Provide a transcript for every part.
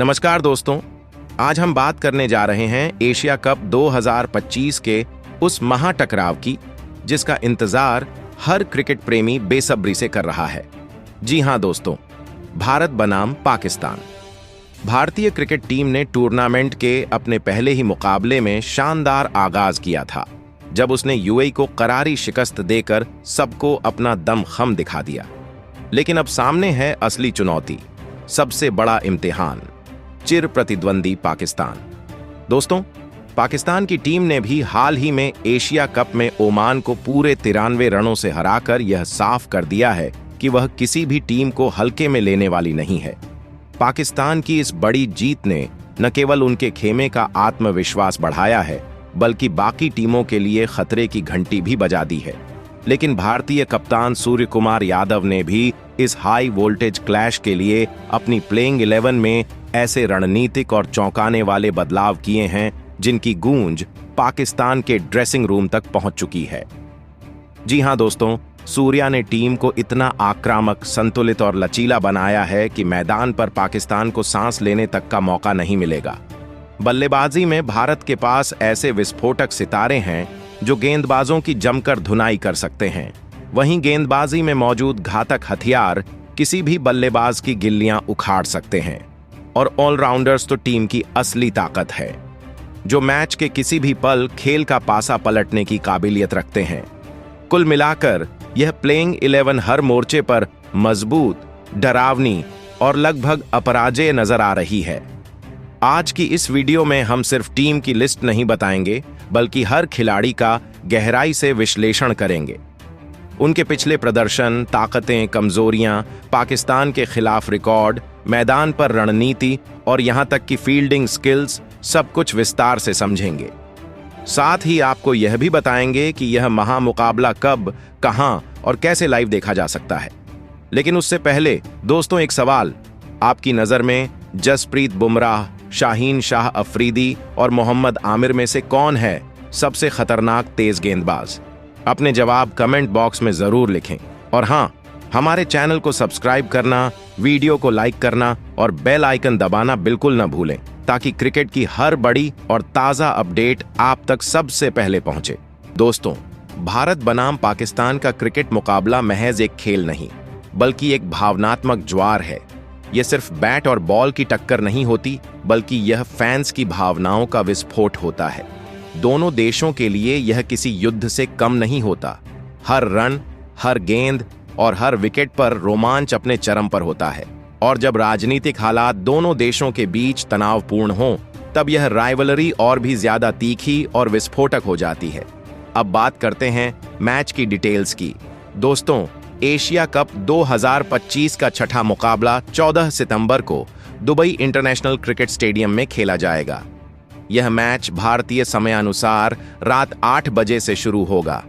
नमस्कार दोस्तों, आज हम बात करने जा रहे हैं एशिया कप 2025 के उस महाटकराव की जिसका इंतजार हर क्रिकेट प्रेमी बेसब्री से कर रहा है। जी हां दोस्तों, भारत बनाम पाकिस्तान। भारतीय क्रिकेट टीम ने टूर्नामेंट के अपने पहले ही मुकाबले में शानदार आगाज किया था, जब उसने यूएई को करारी शिकस्त देकर सबको अपना दमखम दिखा दिया। लेकिन अब सामने है असली चुनौती, सबसे बड़ा इम्तिहान, चिर प्रतिद्वंदी पाकिस्तान। दोस्तों, पाकिस्तान की टीम ने भी हाल ही में एशिया कप में ओमान को पूरे 93 रनों से हराकर यह साफ कर दिया है कि वह किसी भी टीम को हल्के में लेने वाली नहीं है। पाकिस्तान की इस बड़ी जीत ने न केवल उनके खेमे का आत्मविश्वास बढ़ाया है, बल्कि बाकी टीमों के लिए खतरे की घंटी भी बजा दी है। लेकिन भारतीय कप्तान सूर्य कुमार यादव ने भी इस हाई वोल्टेज क्लैश के लिए अपनी प्लेइंग 11 में ऐसे रणनीतिक और चौंकाने वाले बदलाव किए हैं जिनकी गूंज पाकिस्तान के ड्रेसिंग रूम तक पहुंच चुकी है। जी हां दोस्तों, सूर्या ने टीम को इतना आक्रामक, संतुलित और लचीला बनाया है कि मैदान पर पाकिस्तान को सांस लेने तक का मौका नहीं मिलेगा। बल्लेबाजी में भारत के पास ऐसे विस्फोटक सितारे हैं जो गेंदबाजों की जमकर धुनाई कर सकते हैं। वहीं गेंदबाजी में मौजूद घातक हथियार किसी भी बल्लेबाज की गिल्लियां उखाड़ सकते हैं। और ऑलराउंडर्स तो टीम की असली ताकत है, जो मैच के किसी भी पल खेल का पासा पलटने की काबिलियत रखते हैं। कुल मिलाकर यह प्लेइंग 11 हर मोर्चे पर मजबूत, डरावनी और लगभग अपराजेय नजर आ रही है। आज की इस वीडियो में हम सिर्फ टीम की लिस्ट नहीं बताएंगे, बल्कि हर खिलाड़ी का गहराई से विश्लेषण करेंगे। उनके पिछले प्रदर्शन, ताकतें, कमजोरियां, पाकिस्तान के खिलाफ रिकॉर्ड, मैदान पर रणनीति और यहां तक कि फील्डिंग स्किल्स, सब कुछ विस्तार से समझेंगे। साथ ही आपको यह भी बताएंगे कि यह महामुकाबला कब, कहां और कैसे लाइव देखा जा सकता है। लेकिन उससे पहले दोस्तों, एक सवाल, आपकी नजर में जसप्रीत बुमराह, शाहीन शाह अफरीदी और मोहम्मद आमिर में से कौन है सबसे खतरनाक तेज गेंदबाज? अपने जवाब कमेंट बॉक्स में जरूर लिखें। और हां, हमारे चैनल को सब्सक्राइब करना, वीडियो को लाइक करना और बेल आइकन दबाना बिल्कुल न भूलें, ताकि क्रिकेट की हर बड़ी और ताजा अपडेट आप तक सबसे पहले पहुंचे। दोस्तों, भारत बनाम पाकिस्तान का क्रिकेट मुकाबला महज एक खेल नहीं, बल्कि एक भावनात्मक ज्वार है। यह सिर्फ बैट और बॉल की टक्कर नहीं होती, बल्कि यह फैंस की भावनाओं का विस्फोट होता है। दोनों देशों के लिए यह किसी युद्ध से कम नहीं होता। हर रन, हर गेंद और हर विकेट पर रोमांच अपने चरम पर होता है। और जब राजनीतिक हालात दोनों देशों के बीच तनावपूर्ण हों, तब यह राइवलरी और भी ज्यादा तीखी और विस्फोटक हो जाती है। अब बात करते हैं मैच की डिटेल्स की। दोस्तों, एशिया कप 2025 का छठा मुकाबला 14 सितंबर को दुबई इंटरनेशनल क्रिकेट स्टेडियम में खेला जाएगा। यह मैच भारतीय समयानुसार रात 8 बजे से शुरू होगा।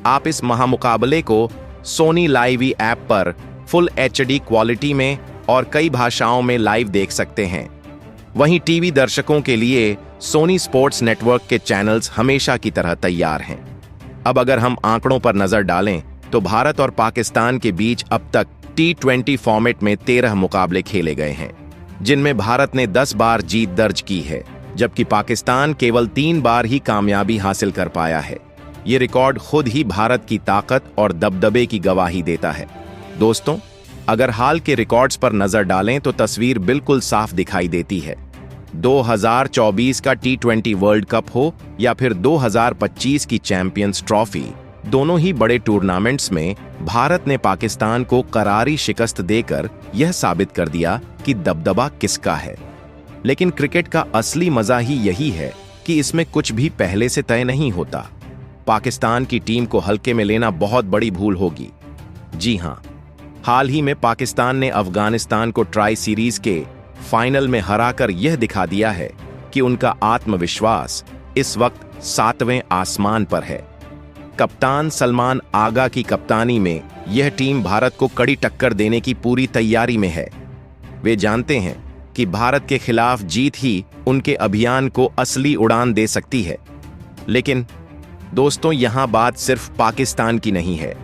आप इस महामुकाबले को सोनी लाइव ऐप पर फुल HD क्वालिटी में और कई भाषाओं में लाइव देख सकते हैं। वहीं टीवी दर्शकों के लिए सोनी स्पोर्ट्स नेटवर्क के चैनल्स हमेशा की तरह तैयार हैं। अब अगर हम आंकड़ों पर नजर डालें, तो भारत और पाकिस्तान के बीच अब तक T20 फॉर्मेट में 13 मुकाबले खेले गए हैं, जिनमें भारत ने 10 बार जीत दर्ज की है, जबकि पाकिस्तान केवल 3 बार ही कामयाबी हासिल कर पाया है। ये रिकॉर्ड खुद ही भारत की ताकत और दबदबे की गवाही देता है। दोस्तों, अगर हाल के रिकॉर्ड्स पर नजर डालें तो तस्वीर बिल्कुल साफ दिखाई देती है। 2024 का T20 वर्ल्ड कप हो या फिर 2025 की चैंपियंस ट्रॉफी, दोनों ही बड़े टूर्नामेंट्स में भारत ने पाकिस्तान को करारी शिकस्त देकर यह साबित कर दिया कि दबदबा किसका है। लेकिन क्रिकेट का असली मजा ही यही है कि इसमें कुछ भी पहले से तय नहीं होता। पाकिस्तान की टीम को हल्के में लेना बहुत बड़ी भूल होगी। जी हां, हाल ही में पाकिस्तान ने अफगानिस्तान को ट्राई सीरीज के फाइनल में हराकर यह दिखा दिया है कि उनका आत्मविश्वास इस वक्त 7वें आसमान पर है। कप्तान सलमान आगा की कप्तानी में यह टीम भारत को कड़ी टक्कर देने की पूरी तैयारी में है। वे जानते हैं कि भारत के खिलाफ जीत ही उनके अभियान को असली उड़ान दे सकती है। लेकिन दोस्तों, यहां बात सिर्फ पाकिस्तान की नहीं है।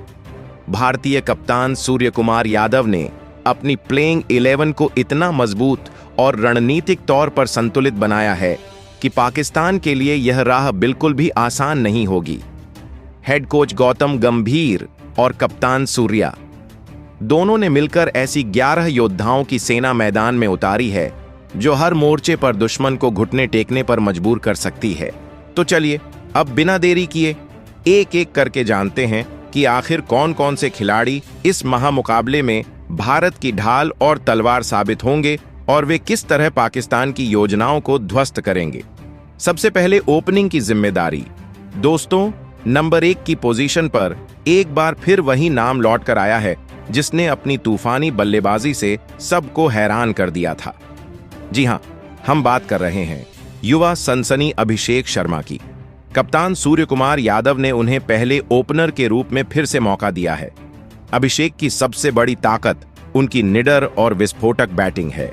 भारतीय कप्तान सूर्य कुमार यादव ने अपनी प्लेइंग 11 को इतना मजबूत और रणनीतिक तौर पर संतुलित बनाया है कि पाकिस्तान के लिए यह राह बिल्कुल भी आसान नहीं होगी। हेड कोच गौतम गंभीर और कप्तान सूर्या दोनों ने मिलकर ऐसी 11 योद्धाओं की सेना मैदान में उतारी है जो हर मोर्चे पर दुश्मन को घुटने टेकने पर मजबूर कर सकती है। तो चलिए अब बिना देरी किए एक एक करके जानते हैं कि आखिर कौन कौन से खिलाड़ी इस महामुकाबले में भारत की ढाल और तलवार साबित होंगे और वे किस तरह पाकिस्तान की योजनाओं को ध्वस्त करेंगे। सबसे पहले ओपनिंग की जिम्मेदारी। दोस्तों, नंबर 1 की पोजीशन पर एक बार फिर वही नाम लौट कर आया है जिसने अपनी तूफानी बल्लेबाजी से सबको हैरान कर दिया था। जी हां, हम बात कर रहे हैं युवा सनसनी अभिषेक शर्मा की। कप्तान सूर्य कुमार यादव ने उन्हें पहले ओपनर के रूप में फिर से मौका दिया है। अभिषेक की सबसे बड़ी ताकत उनकी निडर और विस्फोटक बैटिंग है।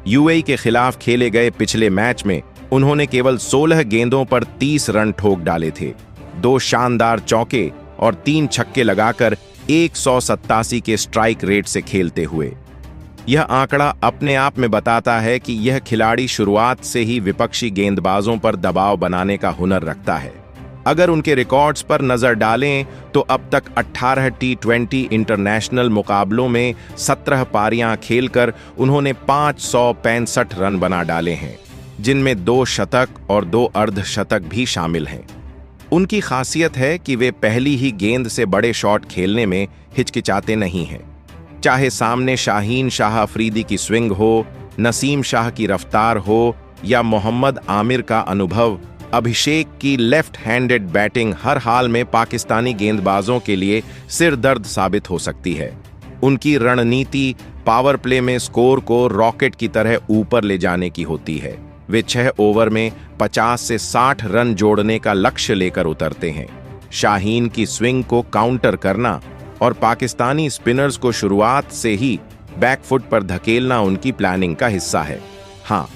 यूएई के खिलाफ खेले गए पिछले मैच में उन्होंने केवल 16 गेंदों पर 30 रन ठोक डाले थे, 2 शानदार चौके और 3 छक्के लगाकर 187 के स्ट्राइक रेट से खेलते हुए। यह आंकड़ा अपने आप में बताता है कि यह खिलाड़ी शुरुआत से ही विपक्षी गेंदबाजों पर दबाव बनाने का हुनर रखता है। अगर उनके रिकॉर्ड्स पर नजर डालें तो अब तक 18 T20 इंटरनेशनल मुकाबलों में 17 पारियां खेलकर उन्होंने 565 रन बना डाले हैं, जिनमें 2 शतक और 2 अर्धशतक भी शामिल हैं। उनकी खासियत है कि वे पहली ही गेंद से बड़े शॉट खेलने में हिचकिचाते नहीं हैं। चाहे सामने शाहीन शाह अफरीदी की स्विंग हो, नसीम शाह की रफ्तार हो या मोहम्मद आमिर का अनुभव, अभिषेक की लेफ्ट हैंडेड बैटिंग हर हाल में पाकिस्तानी गेंदबाजों के लिए सिर दर्द साबित हो सकती है। उनकी रणनीति पावर प्ले में स्कोर को रॉकेट की तरह ऊपर ले जाने की होती है। वे 6 ओवर में 50 से 60 रन जोड़ने का लक्ष्य लेकर उतरते हैं। शाहीन की स्विंग को काउंटर करना और पाकिस्तानी स्पिनर्स को शुरुआत से ही बैकफुट पर धकेलना उनकी प्लानिंग का हिस्सा है। हाँ,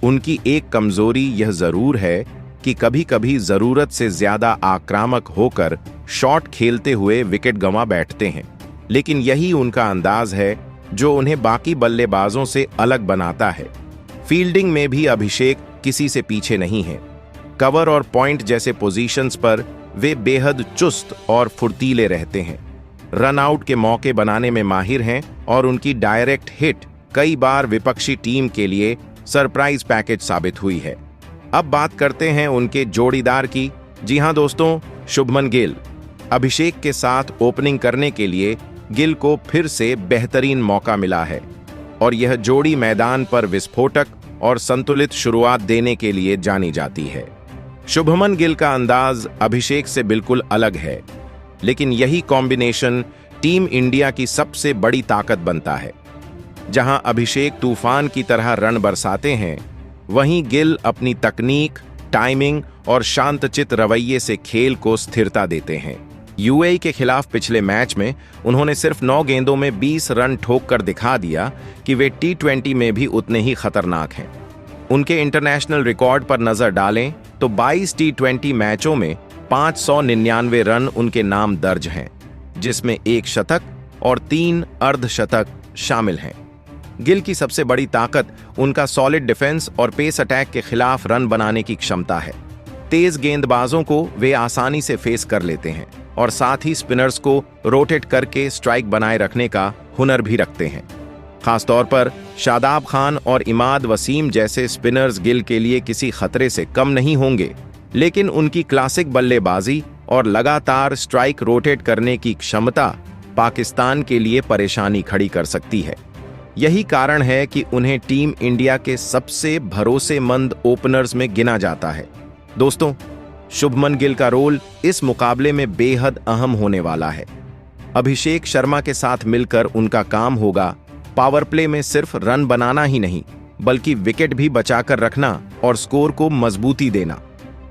उनकी एक कमजोरी यह जरूर है कि कभी-कभी जरूरत से ज्यादा आक्रामक होकर शॉट खेलते हुए विकेट गंवा बैठते हैं, लेकिन यही उनका अंदाज है जो उन्हें बाकी बल्लेबाजों से अलग बनाता है। फील्डिंग में भी अभिषेक किसी से पीछे नहीं है। कवर और पॉइंट जैसे पोजीशंस पर वे बेहद चुस्त और फुर्तीले रहते हैं। रन आउट के मौके बनाने में माहिर हैं और उनकी डायरेक्ट हिट कई बार विपक्षी टीम के लिए सरप्राइज पैकेज साबित हुई है। अब बात करते हैं उनके जोड़ीदार की। जी हां दोस्तों, शुभमन गिल। अभिषेक के साथ ओपनिंग करने के लिए गिल को फिर से बेहतरीन मौका मिला है और यह जोड़ी मैदान पर विस्फोटक और संतुलित शुरुआत देने के लिए जानी जाती है। शुभमन गिल का अंदाज अभिषेक से बिल्कुल अलग है, लेकिन यही कॉम्बिनेशन टीम इंडिया की सबसे बड़ी ताकत बनता है। जहां अभिषेक तूफान की तरह रन बरसाते हैं, वहीं गिल अपनी तकनीक, टाइमिंग और शांतचित्त रवैये से खेल को स्थिरता देते हैं। यूएई के खिलाफ पिछले मैच में उन्होंने सिर्फ 9 गेंदों में 20 रन ठोक कर दिखा दिया कि वे T20 में भी उतने ही खतरनाक हैं। उनके इंटरनेशनल रिकॉर्ड पर नजर डालें तो 22 T20 मैचों में 599 रन उनके नाम दर्ज हैं, जिसमें 1 शतक और 3 अर्धशतक शामिल हैं। गिल की सबसे बड़ी ताकत उनका सॉलिड डिफेंस और पेस अटैक के खिलाफ रन बनाने की क्षमता है। तेज गेंदबाजों को वे आसानी से फेस कर लेते हैं और साथ ही स्पिनर्स को रोटेट करके स्ट्राइक बनाए रखने का हुनर भी रखते हैं। खासतौर पर शादाब खान और इमाद वसीम जैसे स्पिनर्स गिल के लिए किसी खतरे से कम नहीं होंगे, लेकिन उनकी क्लासिक बल्लेबाजी और लगातार स्ट्राइक रोटेट करने की क्षमता पाकिस्तान के लिए परेशानी खड़ी कर सकती है। यही कारण है कि उन्हें टीम इंडिया के सबसे भरोसेमंद ओपनर्स में गिना जाता है। दोस्तों, शुभमन गिल का रोल इस मुकाबले में बेहद अहम होने वाला है। अभिषेक शर्मा के साथ मिलकर उनका काम होगा पावर प्ले में सिर्फ रन बनाना ही नहीं, बल्कि विकेट भी बचाकर रखना और स्कोर को मजबूती देना।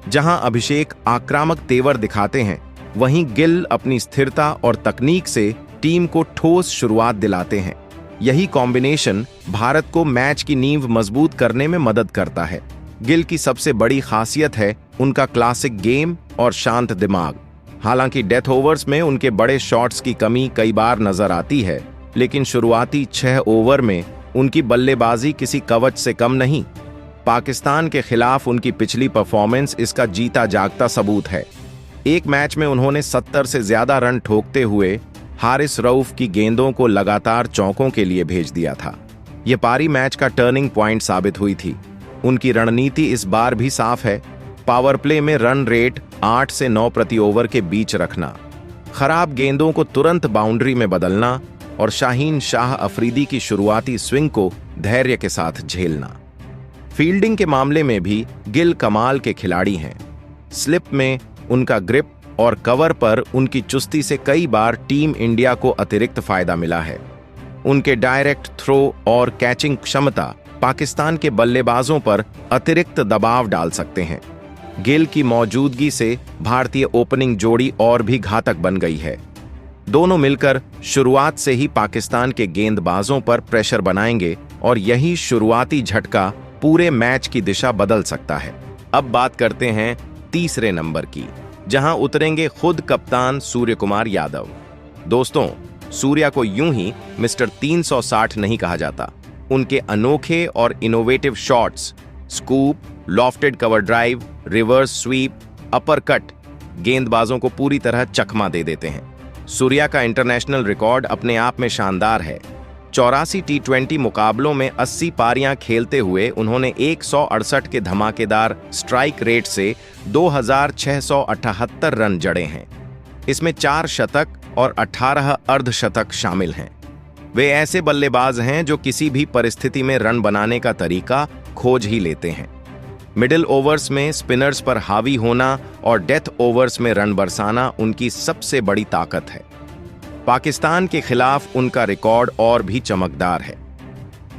जहां अभिषेक आक्रामक तेवर दिखाते हैं, वहीं गिल अपनी स्थिरता और तकनीक से टीम को ठोस शुरुआत दिलाते हैं। यही कॉम्बिनेशन भारत को मैच की नींव मजबूत करने में मदद करता है। गिल की सबसे बड़ी खासियत है उनका क्लासिक गेम और शांत दिमाग। हालांकि डेथ ओवर्स में उनके बड़े शॉट्स की कमी कई बार नजर आती है, लेकिन शुरुआती 6 ओवर में उनकी बल्लेबाजी किसी कवच से कम नहीं। पाकिस्तान के खिलाफ उनकी पिछली परफॉर्मेंस इसका जीता जागता सबूत है। एक मैच में उन्होंने 70 से ज्यादा रन ठोकते हुए हारिस रऊफ की गेंदों को लगातार चौकों के लिए भेज दिया था। यह पारी मैच का टर्निंग पॉइंट साबित हुई थी। उनकी रणनीति इस बार भी साफ है, पावर प्ले में रन रेट 8 से 9 प्रति ओवर के बीच रखना, खराब गेंदों को तुरंत बाउंड्री में बदलना और शाहीन शाह अफरीदी की शुरुआती स्विंग को धैर्य के साथ झेलना। फील्डिंग के मामले में भी गिल कमाल के खिलाड़ी हैं। स्लिप में उनका ग्रिप और कवर पर उनकी चुस्ती से कई बार टीम इंडिया को अतिरिक्त फायदा मिला है। उनके डायरेक्ट थ्रो और कैचिंग क्षमता पाकिस्तान के बल्लेबाजों पर अतिरिक्त दबाव डाल सकते हैं। गिल की मौजूदगी से भारतीय ओपनिंग जोड़ी और भी घातक बन गई है। दोनों मिलकर शुरुआत से ही पाकिस्तान के गेंदबाजों पर प्रेशर बनाएंगे और यही शुरुआती झटका पूरे मैच की दिशा बदल सकता है। अब बात करते हैं तीसरे नंबर की, जहां उतरेंगे खुद कप्तान सूर्य कुमार यादव। दोस्तों, सूर्या को यूं ही मिस्टर 360 नहीं कहा जाता। उनके अनोखे और innovative shots, scoop, lofted cover drive, reverse sweep, upper cut गेंदबाजों को पूरी तरह चकमा दे देते हैं। सूर्या का इंटरनेशनल रिकॉर्ड अपने आप में शानदार है। 84 टी20 मुकाबलों में 80 पारियां खेलते हुए उन्होंने 168 के धमाकेदार स्ट्राइक रेट से 2678 रन जड़े हैं। इसमें 4 शतक और 18 अर्धशतक शामिल हैं। वे ऐसे बल्लेबाज हैं जो किसी भी परिस्थिति में रन बनाने का तरीका खोज ही लेते हैं। मिडिल ओवर्स में स्पिनर्स पर हावी होना और डेथ ओवर्स में रन बरसाना उनकी सबसे बड़ी ताकत है। पाकिस्तान के खिलाफ उनका रिकॉर्ड और भी चमकदार है।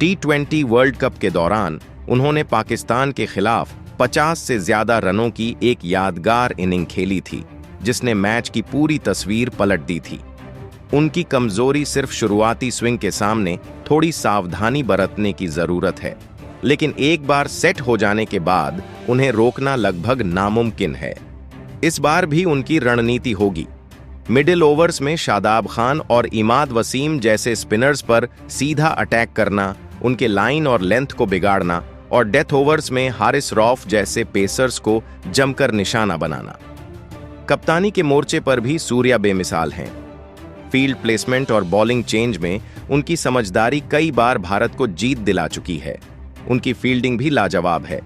टी20 वर्ल्ड कप के दौरान उन्होंने पाकिस्तान के खिलाफ 50 से ज्यादा रनों की एक यादगार इनिंग खेली थी, जिसने मैच की पूरी तस्वीर पलट दी थी। उनकी कमजोरी सिर्फ शुरुआती स्विंग के सामने थोड़ी सावधानी बरतने की जरूरत है, लेकिन एक बार सेट हो जाने के बाद उन्हें रोकना लगभग नामुमकिन है। इस बार भी उनकी रणनीति होगी मिडिल ओवर्स में शादाब खान और इमाद वसीम जैसे स्पिनर्स पर सीधा अटैक करना, उनके लाइन और लेंथ को बिगाड़ना, और डेथ ओवर्स में हारिस रऊफ जैसे पेसर्स को जमकर निशाना बनाना। कप्तानी के मोर्चे पर भी सूर्या बेमिसाल हैं। फील्ड प्लेसमेंट और बॉलिंग चेंज में उनकी समझदारी कई बार भारत को जीत दिला चुकी है। उनकी फील्डिंग भी लाजवाब है।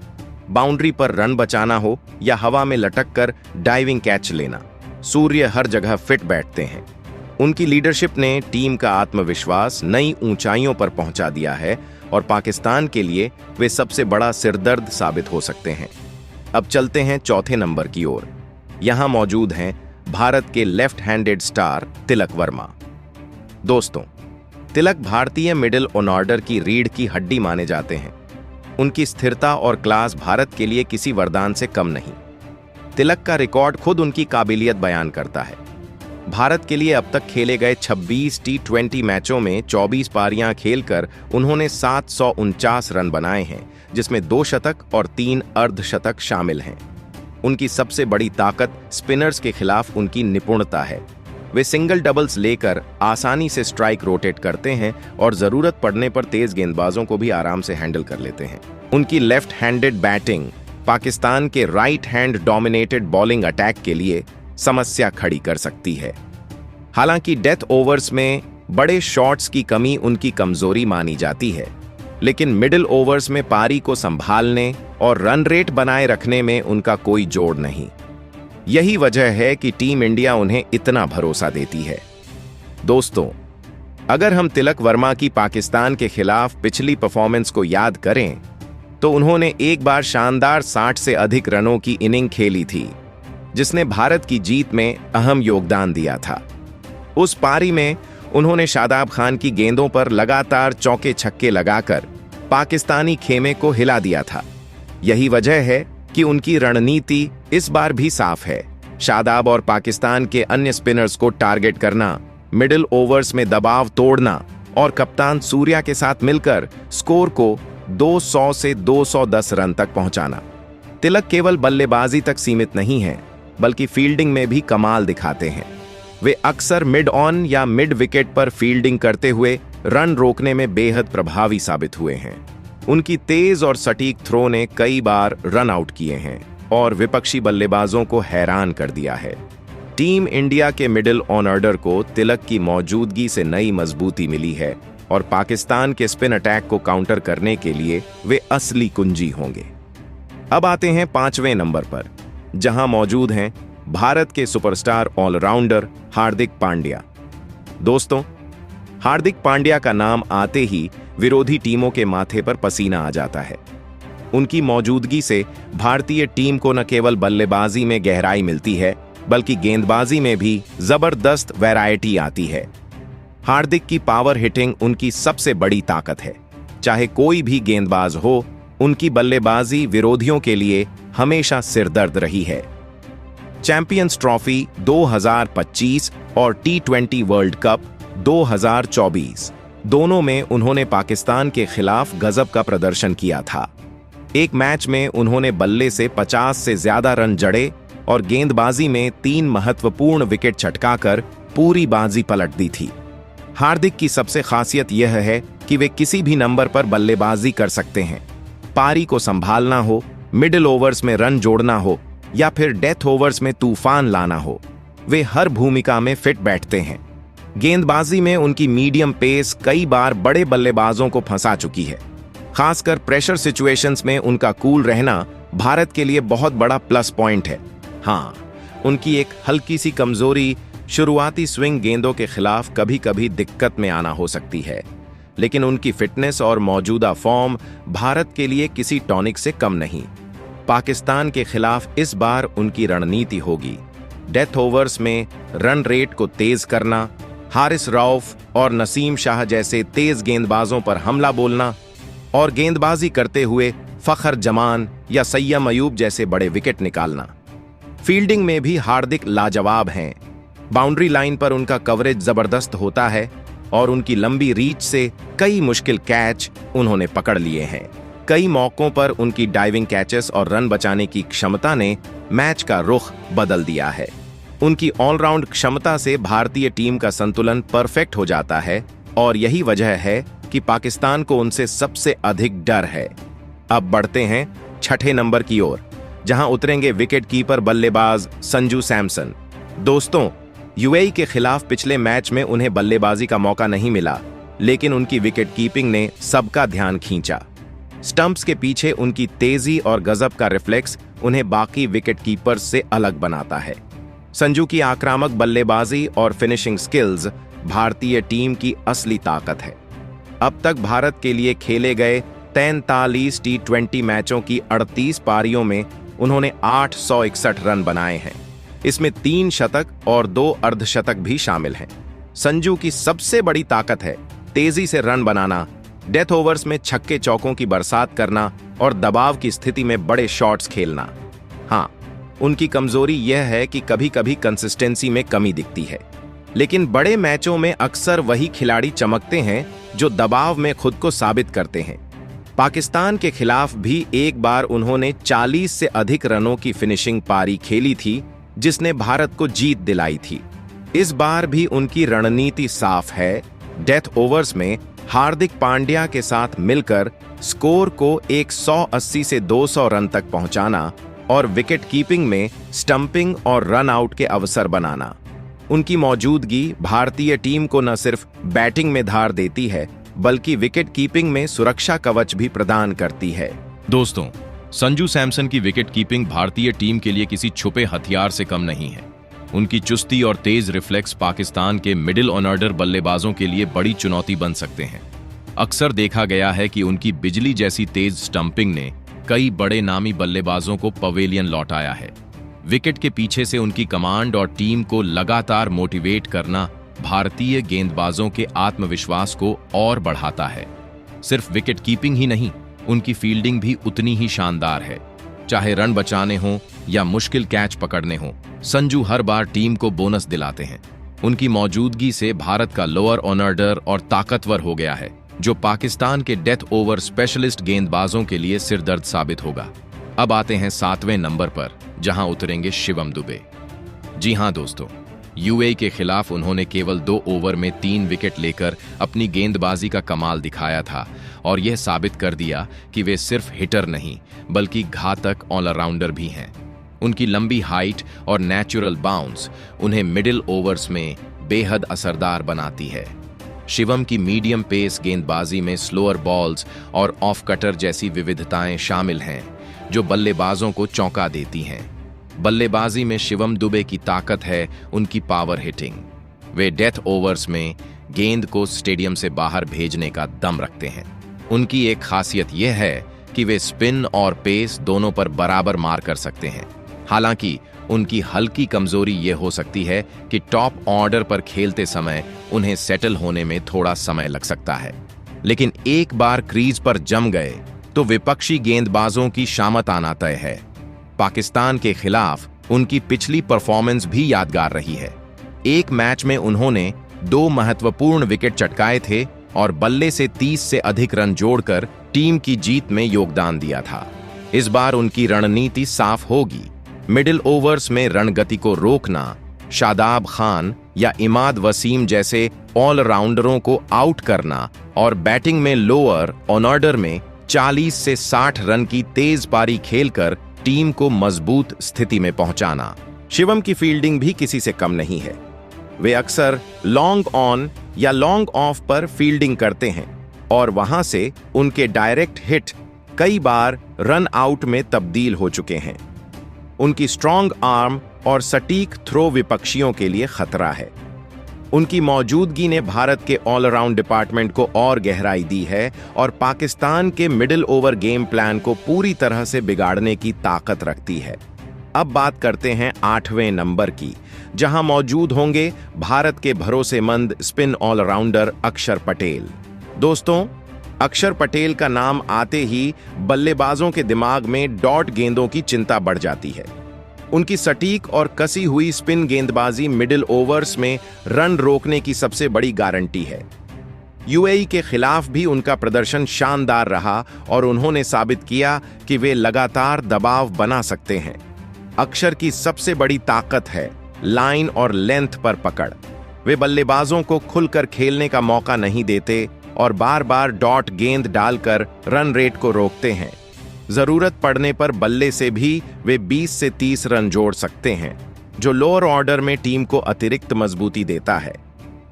बाउंड्री पर रन बचाना हो या हवा में लटक कर डाइविंग कैच लेना, सूर्य हर जगह फिट बैठते हैं। उनकी लीडरशिप ने टीम का आत्मविश्वास नई ऊंचाइयों पर पहुंचा दिया है और पाकिस्तान के लिए वे सबसे बड़ा सिरदर्द साबित हो सकते हैं। अब चलते हैं चौथे नंबर की ओर। यहां मौजूद हैं भारत के left handed star Tilak Varma. दोस्तों, तिलक भारतीय मिडिल ऑर्डर की रीढ़ की हड्डी माने जाते हैं। उनकी स्थिरता और क्लास भारत के लिए किसी वरदान से कम नहीं। तिलक का रिकॉर्ड खुद उनकी काबिलियत बयान करता है। भारत के लिए अब तक खेले गए 26 टी20 मैचों में 24 पारियां खेलकर उन्होंने 749 रन बनाए हैं, जिसमें 2 शतक और 3 अर्धशतक शामिल हैं। उनकी सबसे बड़ी ताकत स्पिनर्स के खिलाफ उनकी निपुणता है। वे सिंगल डबल्स लेकर आसानी से स्ट्राइक रोटेट करते हैं और जरूरत पड़ने पर तेज गेंदबाजों को भी आराम से हैंडल कर लेते हैं। उनकी लेफ्ट हैंडेड बैटिंग पाकिस्तान के right hand dominated bowling attack के लिए समस्या खड़ी कर सकती है। हालांकि डेथ ओवर्स में बड़े शॉट्स की कमी उनकी कमजोरी मानी जाती है, लेकिन मिडिल ओवर्स में पारी को संभालने और रन रेट बनाए रखने में उनका कोई जोड़ नहीं। यही वजह है कि टीम इंडिया उन्हें इतना भरोसा देती है। दोस्तों, अगर हम तिलक वर्मा की पाकिस्तान के खिलाफ पिछली परफॉर्मेंस को याद करें, तो उन्होंने एक बार शानदार 60 से अधिक रनों की इनिंग खेली थी, जिसने भारत की जीत में अहम योगदान दिया था। उस पारी में उन्होंने शादाब खान की गेंदों पर लगातार चौके छक्के लगाकर पाकिस्तानी खेमे को हिला दिया था। यही वजह है कि उनकी रणनीति इस बार भी साफ है। शादाब और पाकिस्तान के अन्य स्पिनर्स को टारगेट करना, मिडिल ओवर्स में दबाव तोड़ना और कप्तान सूर्या के साथ मिलकर स्कोर को 200 से 210 रन तक पहुंचाना। तिलक केवल बल्लेबाजी तक सीमित नहीं है, बल्कि फील्डिंग में भी कमाल दिखाते हैं। वे अक्सर मिड ऑन या मिड विकेट पर फील्डिंग करते हुए रन रोकने में बेहद प्रभावी साबित हुए हैं। उनकी तेज और सटीक थ्रो ने कई बार रन आउट किए हैं और विपक्षी बल्लेबाजों को हैरान कर दिया है। टीम इंडिया के मिडिल ऑर्डर को तिलक की मौजूदगी से नई मजबूती मिली है और पाकिस्तान के स्पिन अटैक को काउंटर करने के लिए वे असली कुंजी होंगे। अब आते हैं 5वें नंबर पर, जहां मौजूद हैं भारत के सुपरस्टार ऑलराउंडर हार्दिक पांड्या। दोस्तों, हार्दिक पांड्या का नाम आते ही विरोधी टीमों के माथे पर पसीना आ जाता है। उनकी मौजूदगी से भारतीय टीम को न केवल बल्लेबाजी में गहराई मिलती है, बल्कि गेंदबाजी में भी जबरदस्त वैरायटी आती है। हार्दिक की पावर हिटिंग उनकी सबसे बड़ी ताकत है। चाहे कोई भी गेंदबाज हो, उनकी बल्लेबाजी विरोधियों के लिए हमेशा सिरदर्द रही है। चैंपियंस ट्रॉफी 2025 और T20 वर्ल्ड कप 2024 दोनों में उन्होंने पाकिस्तान के खिलाफ गजब का प्रदर्शन किया था। एक मैच में उन्होंने बल्ले से 50 से ज्यादा रन जड़े और गेंदबाजी में 3 महत्वपूर्ण विकेट छटकाकर पूरी बाजी पलट दी थी। हार्दिक की सबसे खासियत यह है कि वे किसी भी नंबर पर बल्लेबाजी कर सकते हैं। पारी को संभालना हो, मिडिल ओवर्स में रन जोड़ना हो या फिर डेथ ओवर्स में तूफान लाना हो, वे हर भूमिका में फिट बैठते हैं। गेंदबाजी में उनकी मीडियम पेस कई बार बड़े बल्लेबाजों को फंसा चुकी है। खासकर प्रेशर सिचुएशंस में उनका कूल रहना भारत के लिए बहुत बड़ा प्लस पॉइंट है। हाँ, उनकी एक हल्की सी कमजोरी शुरुआती स्विंग गेंदों के खिलाफ कभी कभी दिक्कत में आना हो सकती है, लेकिन उनकी फिटनेस और मौजूदा फॉर्म भारत के लिए किसी टॉनिक से कम नहीं। पाकिस्तान के खिलाफ इस बार उनकी रणनीति होगी डेथ ओवर्स में रन रेट को तेज करना, हारिस रऊफ और नसीम शाह जैसे तेज गेंदबाजों पर हमला बोलना और गेंदबाजी करते हुए फखर जमान या सैयम अयूब जैसे बड़े विकेट निकालना। फील्डिंग में भी हार्दिक लाजवाब हैं। बाउंड्री लाइन पर उनका कवरेज जबरदस्त होता है और उनकी लंबी रीच से कई मुश्किल कैच उन्होंने पकड़ लिए हैं। कई मौकों पर उनकी डाइविंग कैचेस और रन बचाने की क्षमता ने मैच का रुख बदल दिया है। उनकी ऑलराउंड क्षमता से भारतीय टीम का संतुलन परफेक्ट हो जाता है और यही वजह है कि पाकिस्तान को उनसे सबसे अधिक डर है। अब बढ़ते हैं 6ठे नंबर की ओर, जहां उतरेंगे विकेट कीपर बल्लेबाज संजू सैमसन। दोस्तों, यूएई के खिलाफ पिछले मैच में उन्हें बल्लेबाजी का मौका नहीं मिला, लेकिन उनकी विकेट कीपिंग ने सबका ध्यान खींचा। स्टंप्स के पीछे उनकी तेजी और गजब का रिफ्लेक्स उन्हें बाकी विकेट कीपर्स से अलग बनाता है। संजू की आक्रामक बल्लेबाजी और फिनिशिंग स्किल्स भारतीय टीम की असली ताकत है। अब तक भारत के लिए खेले गए 43 T20 मैचों की 38 पारियों में उन्होंने 861 रन बनाए हैं। इसमें 3 शतक और 2 अर्धशतक भी शामिल हैं। संजू की सबसे बड़ी ताकत है तेजी से रन बनाना, डेथ ओवर्स में छक्के चौकों की बरसात करना और दबाव की स्थिति में बड़े शॉट्स खेलना। हाँ, उनकी कमजोरी यह है कि कभी कभी कंसिस्टेंसी में कमी दिखती है, लेकिन बड़े मैचों में अक्सर वही खिलाड़ी चमकते हैं जो दबाव में खुद को साबित करते हैं। पाकिस्तान के खिलाफ भी एक बार उन्होंने 40 से अधिक रनों की फिनिशिंग पारी खेली थी, जिसने भारत को जीत दिलाई थी। इस बार भी उनकी रणनीति साफ है, डेथ ओवर्स में हार्दिक पांड्या के साथ मिलकर स्कोर को 180 से 200 रन तक पहुंचाना और विकेट कीपिंग में स्टंपिंग और रन आउट के अवसर बनाना। उनकी मौजूदगी भारतीय टीम को न सिर्फ बैटिंग में धार देती है, बल्कि विकेट कीपिंग में सुरक्षा कवच भी प्रदान करती है। दोस्तों, संजू सैमसन की विकेट कीपिंग भारतीय टीम के लिए किसी छुपे हथियार से कम नहीं है। उनकी चुस्ती और तेज रिफ्लेक्स पाकिस्तान के मिडिल ऑर्डर बल्लेबाजों के लिए बड़ी चुनौती बन सकते हैं। अक्सर देखा गया है कि उनकी बिजली जैसी तेज स्टंपिंग ने कई बड़े नामी बल्लेबाजों को पवेलियन लौटाया है। विकेट के पीछे से उनकी कमांड और टीम को लगातार मोटिवेट करना भारतीय गेंदबाजों के आत्मविश्वास को और बढ़ाता है। सिर्फ विकेट कीपिंग ही नहीं, उनकी फील्डिंग भी उतनी ही शानदार है। चाहे रन बचाने हों या मुश्किल कैच पकड़ने हों, संजू हर बार टीम को बोनस दिलाते हैं। उनकी मौजूदगी से भारत का लोअर ऑर्डर और ताकतवर हो गया है, जो पाकिस्तान के डेथ ओवर स्पेशलिस्ट गेंदबाजों के लिए सिरदर्द साबित होगा। अब आते हैं 7वें नंबर पर, जहां उतरेंगे शिवम दुबे। जी हां दोस्तों, यूएई के खिलाफ उन्होंने केवल 2 ओवर में 3 विकेट लेकर अपनी गेंदबाजी का कमाल दिखाया था और यह साबित कर दिया कि वे सिर्फ हिटर नहीं बल्कि घातक ऑलराउंडर भी हैं। उनकी लंबी हाइट और नेचुरल बाउंस उन्हें मिडिल ओवर्स में बेहद असरदार बनाती है। शिवम की मीडियम पेस गेंदबाजी में स्लोअर बॉल्स और ऑफ कटर जैसी विविधताएं शामिल हैं जो बल्लेबाजों को चौंका देती हैं। बल्लेबाजी में शिवम दुबे की ताकत है उनकी पावर हिटिंग। वे डेथ ओवर्स में गेंद को स्टेडियम से बाहर भेजने का दम रखते हैं। उनकी एक खासियत यह है कि वे स्पिन और पेस दोनों पर बराबर मार कर सकते हैं। हालांकि उनकी हल्की कमजोरी यह हो सकती है कि टॉप ऑर्डर पर खेलते समय उन्हें सेटल होने में थोड़ा समय लग सकता है, लेकिन एक बार क्रीज पर जम गए तो विपक्षी गेंदबाजों की शामत आना तय है। पाकिस्तान के खिलाफ उनकी पिछली परफॉर्मेंस भी यादगार रही है। एक मैच में उन्होंने 2 महत्वपूर्ण विकेट चटकाए थे और बल्ले से 30 से अधिक रन जोड़कर टीम की जीत में योगदान दिया था। इस बार उनकी रणनीति साफ होगी। मिडिल ओवर्स में रणगति को रोकना, शादाब खान या इमाद वसीम जैसे ऑलराउंडरों को आउट करना और बैटिंग में लोअर ऑर्डर में 40 से 60 रन की तेज पारी खेलकर टीम को मजबूत स्थिति में पहुंचाना। शिवम की फील्डिंग भी किसी से कम नहीं है। वे अक्सर लॉन्ग ऑन या लॉन्ग ऑफ पर फील्डिंग करते हैं और वहां से उनके डायरेक्ट हिट कई बार रन आउट में तब्दील हो चुके हैं। उनकी स्ट्रॉन्ग आर्म और सटीक थ्रो विपक्षियों के लिए खतरा है। उनकी मौजूदगी ने भारत के ऑलराउंड डिपार्टमेंट को और गहराई दी है और पाकिस्तान के मिडिल ओवर गेम प्लान को पूरी तरह से बिगाड़ने की ताकत रखती है। अब बात करते हैं 8वें नंबर की, जहां मौजूद होंगे भारत के भरोसेमंद स्पिन ऑलराउंडर अक्षर पटेल। दोस्तों, अक्षर पटेल का नाम आते ही बल्लेबाजों के दिमाग में डॉट गेंदों की चिंता बढ़ जाती है। उनकी सटीक और कसी हुई स्पिन गेंदबाजी मिडिल ओवर्स में रन रोकने की सबसे बड़ी गारंटी है। यूएई के खिलाफ भी उनका प्रदर्शन शानदार रहा और उन्होंने साबित किया कि वे लगातार दबाव बना सकते हैं। अक्षर की सबसे बड़ी ताकत है लाइन और लेंथ पर पकड़। वे बल्लेबाजों को खुलकर खेलने का मौका नहीं देते और बार बार डॉट गेंद डालकर रन रेट को रोकते हैं। जरूरत पड़ने पर बल्ले से भी वे 20 से 30 रन जोड़ सकते हैं, जो लोअर ऑर्डर में टीम को अतिरिक्त मजबूती देता है।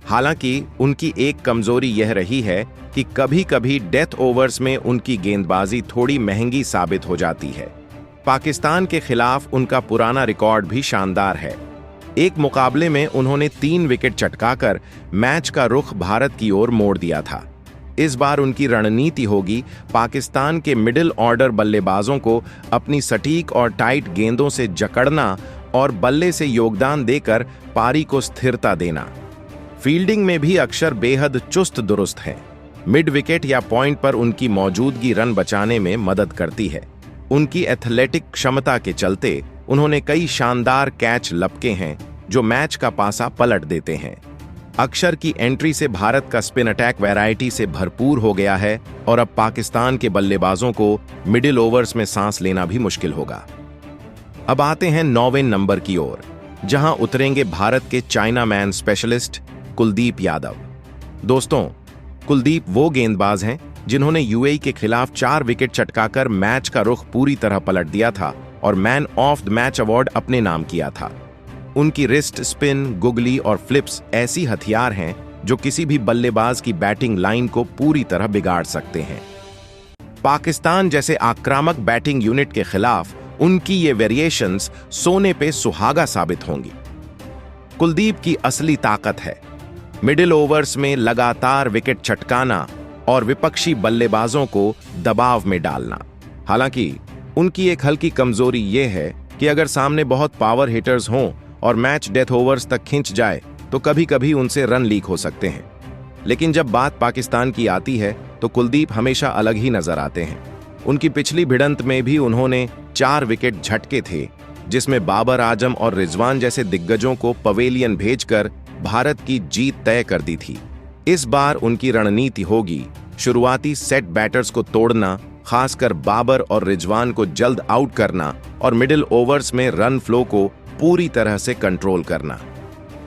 हालांकि उनकी एक कमजोरी यह रही है कि कभी-कभी डेथ ओवर्स में उनकी गेंदबाजी थोड़ी महंगी साबित हो जाती है। पाकिस्तान के खिलाफ उनका पुराना रिकॉर्ड भी शानदार है। एक मुकाबले में उन्होंने 3 विकेट चटकाकर मैच का रुख भारत की ओर मोड़ दिया था। इस बार उनकी रणनीति होगी पाकिस्तान के मिडिल ऑर्डर बल्लेबाजों को अपनी सटीक और टाइट गेंदों से जकड़ना और बल्ले से योगदान देकर पारी को स्थिरता देना। फील्डिंग में भी अक्षर बेहद चुस्त दुरुस्त है। मिड विकेट या पॉइंट पर उनकी मौजूदगी रन बचाने में मदद करती है। उनकी एथलेटिक क्षमता के चलते उन्होंने कई शानदार कैच लपके हैं जो मैच का पासा पलट देते हैं। अक्षर की एंट्री से भारत का स्पिन अटैक वैरायटी से भरपूर हो गया है और अब पाकिस्तान के बल्लेबाजों को मिडिल ओवर्स में सांस लेना भी मुश्किल होगा। अब आते हैं 9वें नंबर की ओर, जहां उतरेंगे भारत के China man specialist Kuldeep Yadav. दोस्तों, कुलदीप वो गेंदबाज हैं जिन्होंने यूएई के खिलाफ 4 विकेट चटकाकर मैच का रुख पूरी तरह पलट दिया था और man of the match award अपने नाम किया था। उनकी रिस्ट स्पिन, गुगली और फ्लिप्स ऐसी हथियार हैं जो किसी भी बल्लेबाज की बैटिंग लाइन को पूरी तरह बिगाड़ सकते हैं। पाकिस्तान जैसे आक्रामक बैटिंग यूनिट के खिलाफ उनकी ये वेरिएशंस सोने पे सुहागा साबित होंगी। कुलदीप की असली ताकत है मिडिल ओवर्स में लगातार विकेट चटकाना और विपक्षी बल्लेबाजों को दबाव में डालना। हालांकि उनकी एक हल्की कमजोरी यह है कि अगर सामने बहुत पावर हिटर्स हों और मैच डेथ ओवर्स तक खिंच जाए तो कभी कभी उनसे रन लीक हो सकते हैं। लेकिन जब बात पाकिस्तान की आती है तो कुलदीप हमेशा अलग ही नजर आते हैं। उनकी पिछली भिड़ंत में भी उन्होंने 4 विकेट झटके थे, जिसमें बाबर आजम और रिजवान जैसे दिग्गजों को पवेलियन भेजकर भारत की जीत तय कर दी थी। इस बार उनकी रणनीति होगी शुरुआती सेट बैटर्स को तोड़ना, खासकर बाबर और रिजवान को जल्द आउट करना और मिडिल ओवर्स में रन फ्लो को पूरी तरह से कंट्रोल करना।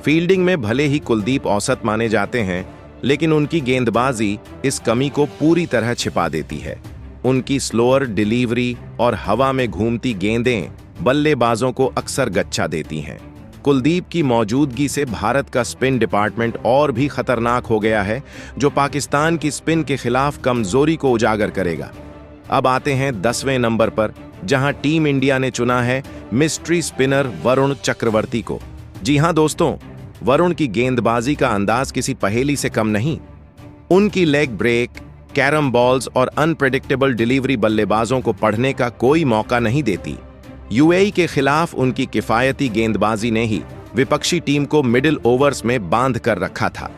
फील्डिंग में भले ही कुलदीप औसत माने जाते हैं, लेकिन उनकी गेंदबाजी इस कमी को पूरी तरह छिपा देती है। उनकी स्लोअर डिलीवरी और हवा में घूमती गेंदें बल्लेबाजों को अक्सर गच्चा देती हैं। कुलदीप की मौजूदगी से भारत का स्पिन डिपार्टमेंट और भी खतरनाक हो गया है, जो पाकिस्तान की स्पिन के खिलाफ कमजोरी को उजागर करेगा। अब आते हैं 10वें नंबर पर, जहां टीम इंडिया ने चुना है मिस्ट्री स्पिनर वरुण चक्रवर्ती को। जी हां दोस्तों, वरुण की गेंदबाजी का अंदाज किसी पहेली से कम नहीं। उनकी लेग ब्रेक, कैरम बॉल्स और अनप्रेडिक्टेबल डिलीवरी बल्लेबाजों को पढ़ने का कोई मौका नहीं देती। यूएई के खिलाफ उनकी किफायती गेंदबाजी ने ही विपक्षी टीम को मिडिल ओवर्स में बांध कर रखा था।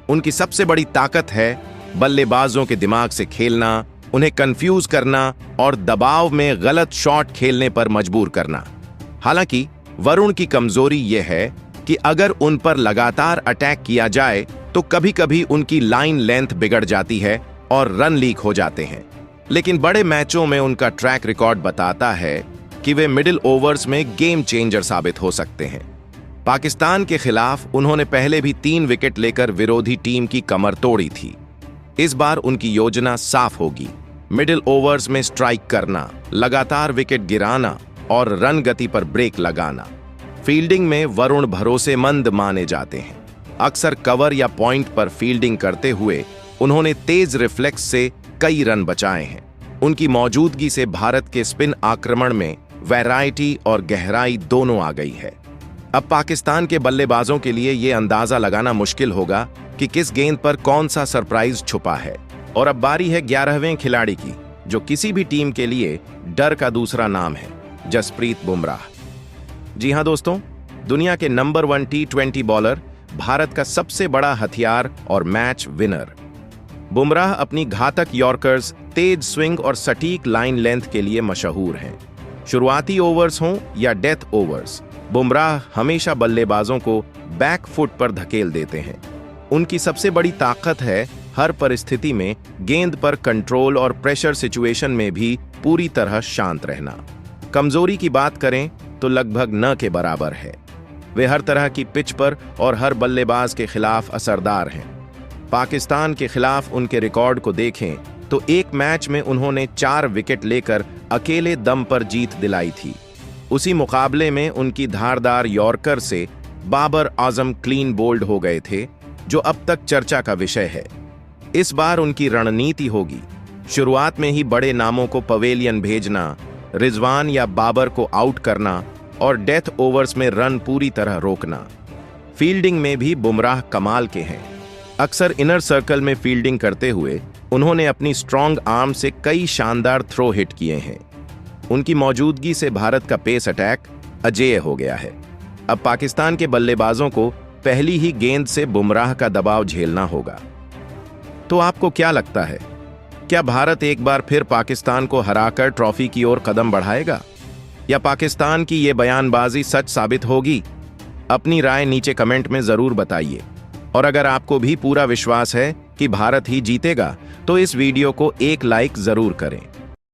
उनकी सबसे बड़ी ताकत है बल्लेबाजों के दिमाग से खेलना, उन्हें कंफ्यूज करना और दबाव में गलत शॉट खेलने पर मजबूर करना। हालांकि वरुण की कमजोरी यह है कि अगर उन पर लगातार अटैक किया जाए तो कभी-कभी उनकी लाइन लेंथ बिगड़ जाती है और रन लीक हो जाते हैं। लेकिन बड़े मैचों में उनका ट्रैक रिकॉर्ड बताता है कि वे मिडिल ओवर्स में गेम चेंजर साबित हो सकते हैं। पाकिस्तान के खिलाफ उन्होंने पहले भी 3 विकेट लेकर विरोधी टीम की कमर तोड़ी थी। इस बार उनकी योजना साफ होगी, मिडिल ओवर्स में स्ट्राइक करना, लगातार विकेट गिराना और रन गति पर ब्रेक लगाना। फील्डिंग में वरुण भरोसेमंद माने जाते हैं। अक्सर कवर या पॉइंट पर फील्डिंग करते हुए उन्होंने तेज रिफ्लेक्स से कई रन बचाए हैं। उनकी मौजूदगी से भारत के स्पिन आक्रमण में वैरायटी और गहराई दोनों आ गई है। अब पाकिस्तान के बल्लेबाजों के लिए यह अंदाजा लगाना मुश्किल होगा कि किस गेंद पर कौन सा सरप्राइज छुपा है। और अब बारी है 11वें खिलाड़ी की, जो किसी भी टीम के लिए डर का दूसरा नाम है, जसप्रीत बुमराह। जी हां दोस्तों, दुनिया के नंबर 1 T20 बॉलर, भारत का सबसे बड़ा हथियार और मैच विनर। बुमराह अपनी घातक यॉर्कर्स, तेज स्विंग और सटीक लाइन लेंथ के लिए मशहूर हैं। शुरुआती ओवर्स हों या डेथ ओवर्स, बुमराह हमेशा बल्लेबाजों को बैक फुट पर धकेल देते हैं। उनकी सबसे बड़ी ताकत है हर परिस्थिति में गेंद पर कंट्रोल और प्रेशर सिचुएशन में भी पूरी तरह शांत रहना। कमजोरी की बात करें तो लगभग न के बराबर है। वे हर तरह की पिच पर और हर बल्लेबाज के खिलाफ असरदार हैं। पाकिस्तान के खिलाफ उनके रिकॉर्ड को देखें तो एक मैच में उन्होंने 4 विकेट लेकर अकेले दम पर जीत दिलाई थी। उसी मुकाबले में उनकी धारदार यॉर्कर से बाबर आजम क्लीन बोल्ड हो गए थे, जो अब तक चर्चा का विषय है। इस बार उनकी रणनीति होगी शुरुआत में ही बड़े नामों को पवेलियन भेजना, रिजवान या बाबर को आउट करना और डेथ ओवर्स में रन पूरी तरह रोकना। फील्डिंग में भी बुमराह कमाल के हैं। अक्सर इनर सर्कल में फील्डिंग करते हुए उन्होंने अपनी स्ट्रॉन्ग आर्म से कई शानदार थ्रो हिट किए हैं। उनकी मौजूदगी से भारत का पेस अटैक अजेय हो गया है। अब पाकिस्तान के बल्लेबाजों को पहली ही गेंद से बुमराह का दबाव झेलना होगा। तो आपको क्या लगता है, क्या भारत एक बार फिर पाकिस्तान को हराकर ट्रॉफी की ओर कदम बढ़ाएगा, या पाकिस्तान की ये बयानबाजी सच साबित होगी? अपनी राय नीचे कमेंट में जरूर बताइए। और अगर आपको भी पूरा विश्वास है कि भारत ही जीतेगा, तो इस वीडियो को एक लाइक जरूर करें।